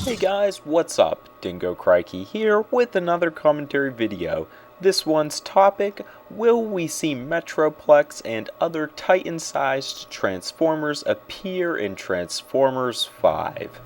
Hey guys, what's up? Dingocrikey here with another commentary video. This one's topic, will we see Metroplex and other Titan-sized Transformers appear in Transformers 5?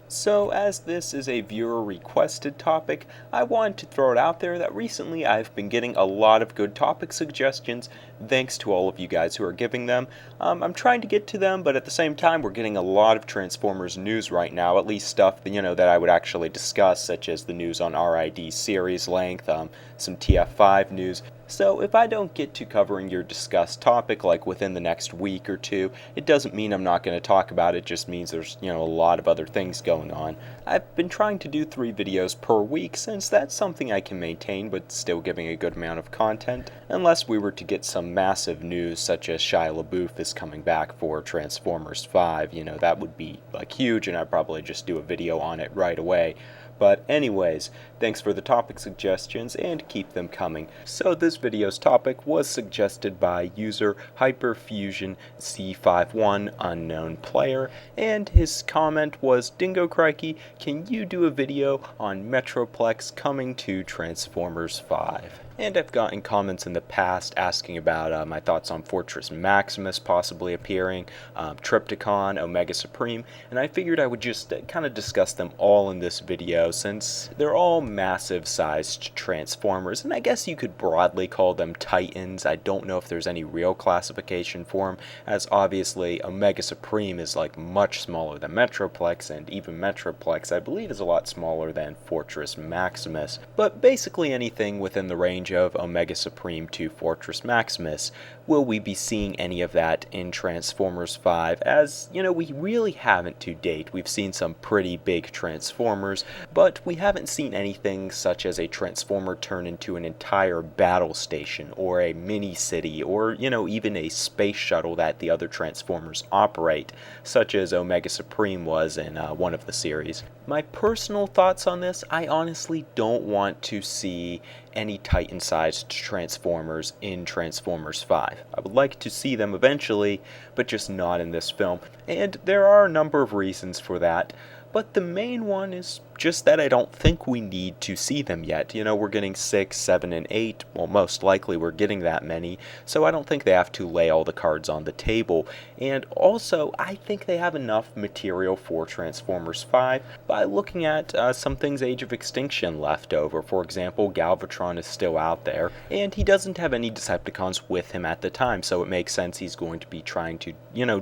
So, as this is a viewer-requested topic, I wanted to throw it out there that recently I've been getting a lot of good topic suggestions, thanks to all of you guys who are giving them. I'm trying to get to them, but at the same time, we're getting a lot of Transformers news right now, at least stuff that I would actually discuss, such as the news on RID series length, some TF5 news. So if I don't get to covering your discussed topic like within the next week or two, it doesn't mean I'm not going to talk about it, it just means there's, a lot of other things going on. I've been trying to do 3 videos per week since that's something I can maintain but still giving a good amount of content, unless we were to get some massive news such as Shia LaBeouf is coming back for Transformers 5, that would be like huge and I'd probably just do a video on it right away. But anyways, thanks for the topic suggestions and keep them coming. So this video's topic was suggested by user HyperfusionC51 unknown player, and his comment was, Dingocrikey, can you do a video on Metroplex coming to Transformers 5? And I've gotten comments in the past asking about my thoughts on Fortress Maximus possibly appearing, Trypticon, Omega Supreme, and I figured I would just kind of discuss them all in this video since they're all massive sized Transformers, and I guess you could broadly call them Titans. I don't know if there's any real classification for them, as obviously Omega Supreme is like much smaller than Metroplex, and even Metroplex I believe is a lot smaller than Fortress Maximus, but basically anything within the range of Omega Supreme to Fortress Maximus. Will we be seeing any of that in Transformers 5? As, we really haven't to date. We've seen some pretty big Transformers, but we haven't seen anything such as a Transformer turn into an entire battle station, or a mini-city, or, even a space shuttle that the other Transformers operate, such as Omega Supreme was in one of the series. My personal thoughts on this, I honestly don't want to see any Titan-sized Transformers in Transformers 5. I would like to see them eventually, but just not in this film, and there are a number of reasons for that. But the main one is just that I don't think we need to see them yet. We're getting 6, 7, and 8. Well, most likely we're getting that many. So I don't think they have to lay all the cards on the table. And also, I think they have enough material for Transformers 5 by looking at some things Age of Extinction left over. For example, Galvatron is still out there, and he doesn't have any Decepticons with him at the time. So it makes sense he's going to be trying to,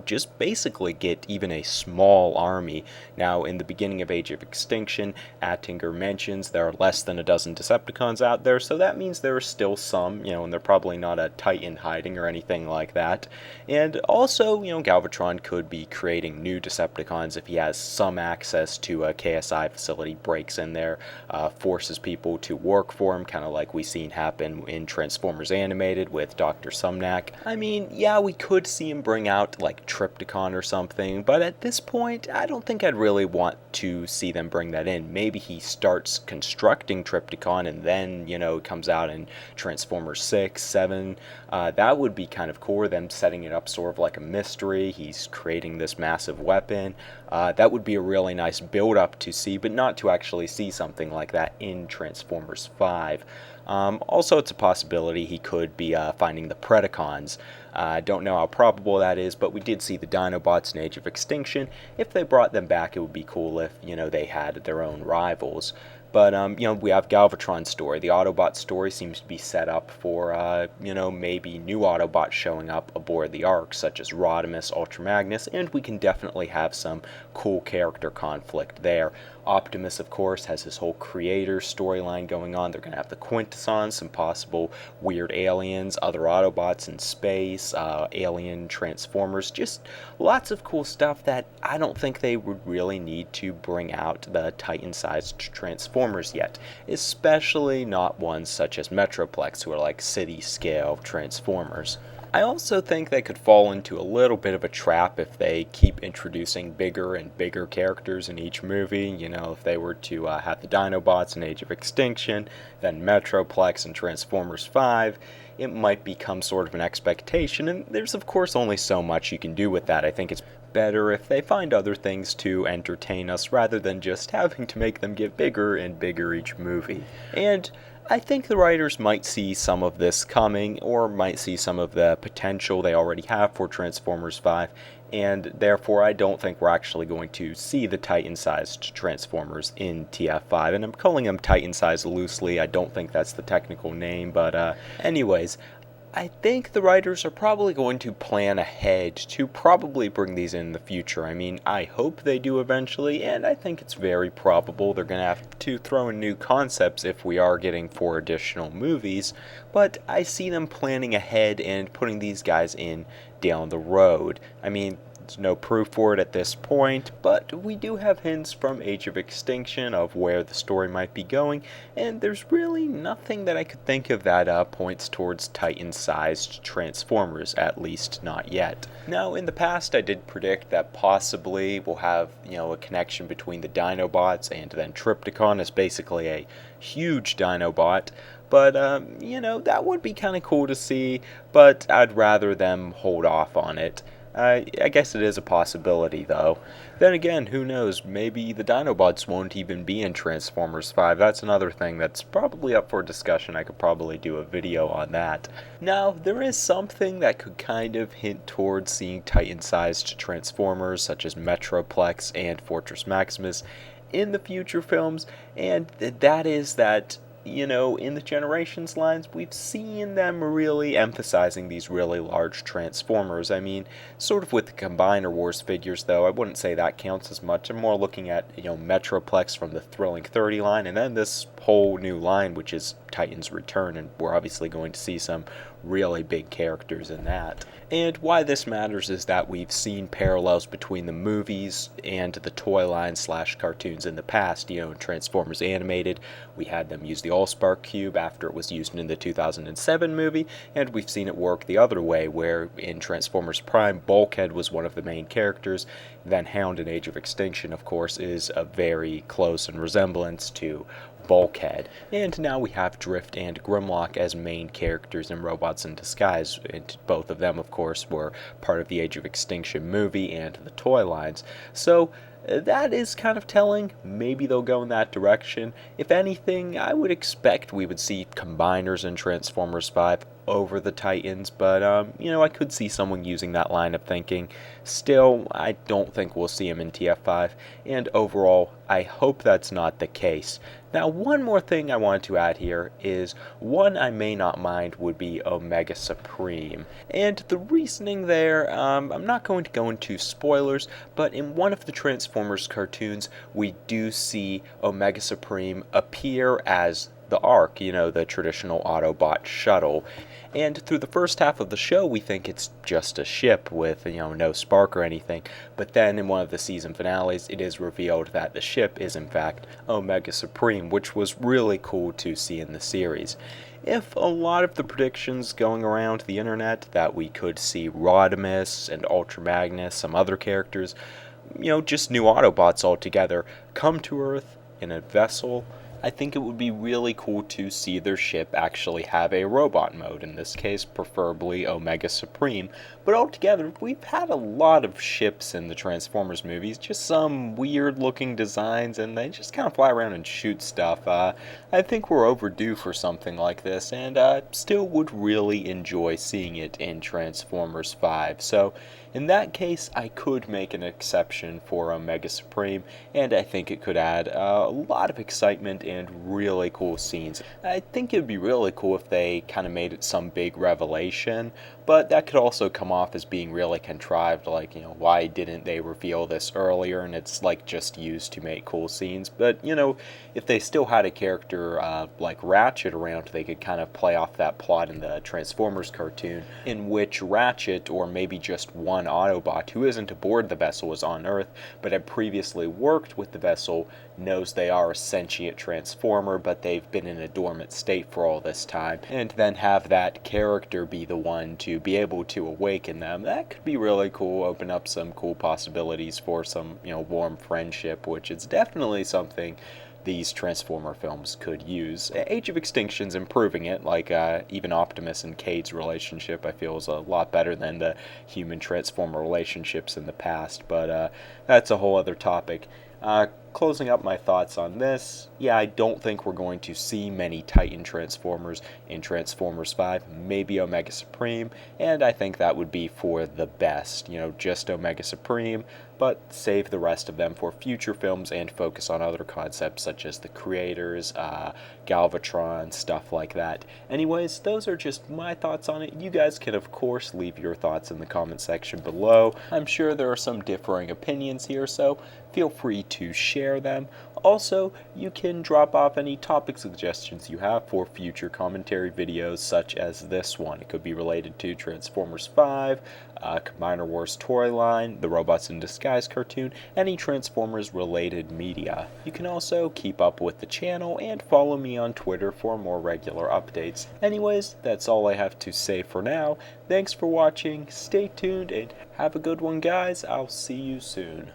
just basically get even a small army. Now, in the beginning of Age of Extinction, Attinger mentions there are less than a dozen Decepticons out there, so that means there are still some, and they're probably not a Titan hiding or anything like that. And also, Galvatron could be creating new Decepticons if he has some access to a KSI facility, breaks in there, forces people to work for him, kind of like we've seen happen in Transformers Animated with Dr. Sumnak. I mean, yeah, we could see him bring out, like, Trypticon or something, but at this point, I don't think I'd really want to see them bring that in. Maybe he starts constructing Trypticon and then, it comes out in Transformers 6, 7. That would be kind of cool, them setting it up sort of like a mystery. He's creating this massive weapon. That would be a really nice build-up to see, but not to actually see something like that in Transformers 5. Also, it's a possibility he could be finding the Predacons. I don't know how probable that is, but we did see the Dinobots in Age of Extinction. If they brought them back, it would be cool if, they had their own rivals. But, we have Galvatron's story. The Autobot story seems to be set up for, maybe new Autobots showing up aboard the Ark, such as Rodimus, Ultramagnus, and we can definitely have some cool character conflict there. Optimus, of course, has his whole creator storyline going on. They're going to have the Quintessons, some possible weird aliens, other Autobots in space, alien Transformers, just lots of cool stuff that I don't think they would really need to bring out the Titan-sized Transformers yet, especially not ones such as Metroplex, who are like city-scale Transformers. I also think they could fall into a little bit of a trap if they keep introducing bigger and bigger characters in each movie. You know, if they were to have the Dinobots in Age of Extinction, then Metroplex and Transformers 5, it might become sort of an expectation, and there's of course only so much you can do with that. I think it's better if they find other things to entertain us rather than just having to make them get bigger and bigger each movie. And I think the writers might see some of this coming, or might see some of the potential they already have for Transformers 5, and therefore I don't think we're actually going to see the Titan-sized Transformers in TF5, and I'm calling them Titan-sized loosely. I don't think that's the technical name, but anyways, I think the writers are probably going to plan ahead to probably bring these in the future. I mean, I hope they do eventually, and I think it's very probable they're going to have to throw in new concepts if we are getting 4 additional movies, but I see them planning ahead and putting these guys in down the road. I mean, there's no proof for it at this point, but we do have hints from Age of Extinction of where the story might be going, and there's really nothing that I could think of that points towards Titan-sized Transformers, at least not yet. Now, in the past, I did predict that possibly we'll have, a connection between the Dinobots and then Trypticon as basically a huge Dinobot. But, that would be kind of cool to see, but I'd rather them hold off on it. I guess it is a possibility, though. Then again, who knows, maybe the Dinobots won't even be in Transformers 5. That's another thing that's probably up for discussion. I could probably do a video on that. Now, there is something that could kind of hint towards seeing Titan-sized Transformers, such as Metroplex and Fortress Maximus, in the future films, and that is that in the Generations lines, we've seen them really emphasizing these really large Transformers. I mean, sort of with the Combiner Wars figures, though, I wouldn't say that counts as much. I'm more looking at, Metroplex from the Thrilling 30 line, and then this whole new line, which is Titan's Return, and we're obviously going to see some really big characters in that. And why this matters is that we've seen parallels between the movies and the toy line / cartoons in the past. In Transformers Animated, we had them use the Allspark Cube after it was used in the 2007 movie, and we've seen it work the other way, where in Transformers Prime, Bulkhead was one of the main characters, then Hound in Age of Extinction, of course, is a very close in resemblance to Bulkhead. And now we have Drift and Grimlock as main characters in Robots in Disguise, and both of them, of course, were part of the Age of Extinction movie and the toy lines. So that is kind of telling. Maybe they'll go in that direction. If anything, I would expect we would see Combiners in Transformers 5 over the Titans, but, I could see someone using that line of thinking. Still, I don't think we'll see him in TF5, and overall, I hope that's not the case. Now, one more thing I wanted to add here is one I may not mind would be Omega Supreme. And the reasoning there, I'm not going to go into spoilers, but in one of the Transformers cartoons, we do see Omega Supreme appear as the Ark, the traditional Autobot shuttle. And through the first half of the show, we think it's just a ship with, no spark or anything. But then in one of the season finales, it is revealed that the ship is in fact Omega Supreme, which was really cool to see in the series. If a lot of the predictions going around the internet that we could see Rodimus and Ultra Magnus, some other characters, just new Autobots altogether, come to Earth in a vessel, I think it would be really cool to see their ship actually have a robot mode, in this case preferably Omega Supreme. But altogether, we've had a lot of ships in the Transformers movies, just some weird looking designs, and they just kind of fly around and shoot stuff. I think we're overdue for something like this, and still would really enjoy seeing it in Transformers 5. So in that case, I could make an exception for Omega Supreme, and I think it could add a lot of excitement and really cool scenes. I think it would be really cool if they kind of made it some big revelation, but that could also come off as being really contrived, like, why didn't they reveal this earlier, and it's like just used to make cool scenes. But, if they still had a character like Ratchet around, they could kind of play off that plot in the Transformers cartoon, in which Ratchet, or maybe just one Autobot who isn't aboard the vessel, is on Earth, but had previously worked with the vessel, knows they are sentient Transformers Transformer, but they've been in a dormant state for all this time, and then have that character be the one to be able to awaken them. That could be really cool, open up some cool possibilities for some, warm friendship, which is definitely something these Transformer films could use. Age of Extinction's improving it, like even Optimus and Cade's relationship I feel is a lot better than the human Transformer relationships in the past, but that's a whole other topic. Closing up my thoughts on this, yeah, I don't think we're going to see many Titan Transformers in Transformers 5, maybe Omega Supreme, and I think that would be for the best, just Omega Supreme, but save the rest of them for future films and focus on other concepts such as the creators, Galvatron, stuff like that. Anyways, those are just my thoughts on it. You guys can, of course, leave your thoughts in the comment section below. I'm sure there are some differing opinions here, so feel free to share them. Also, you can drop off any topic suggestions you have for future commentary videos such as this one. It could be related to Transformers 5, Combiner Wars toy line, the Robots in Disguise cartoon, any Transformers related media. You can also keep up with the channel and follow me on Twitter for more regular updates. Anyways, that's all I have to say for now. Thanks for watching, stay tuned, and have a good one, guys. I'll see you soon.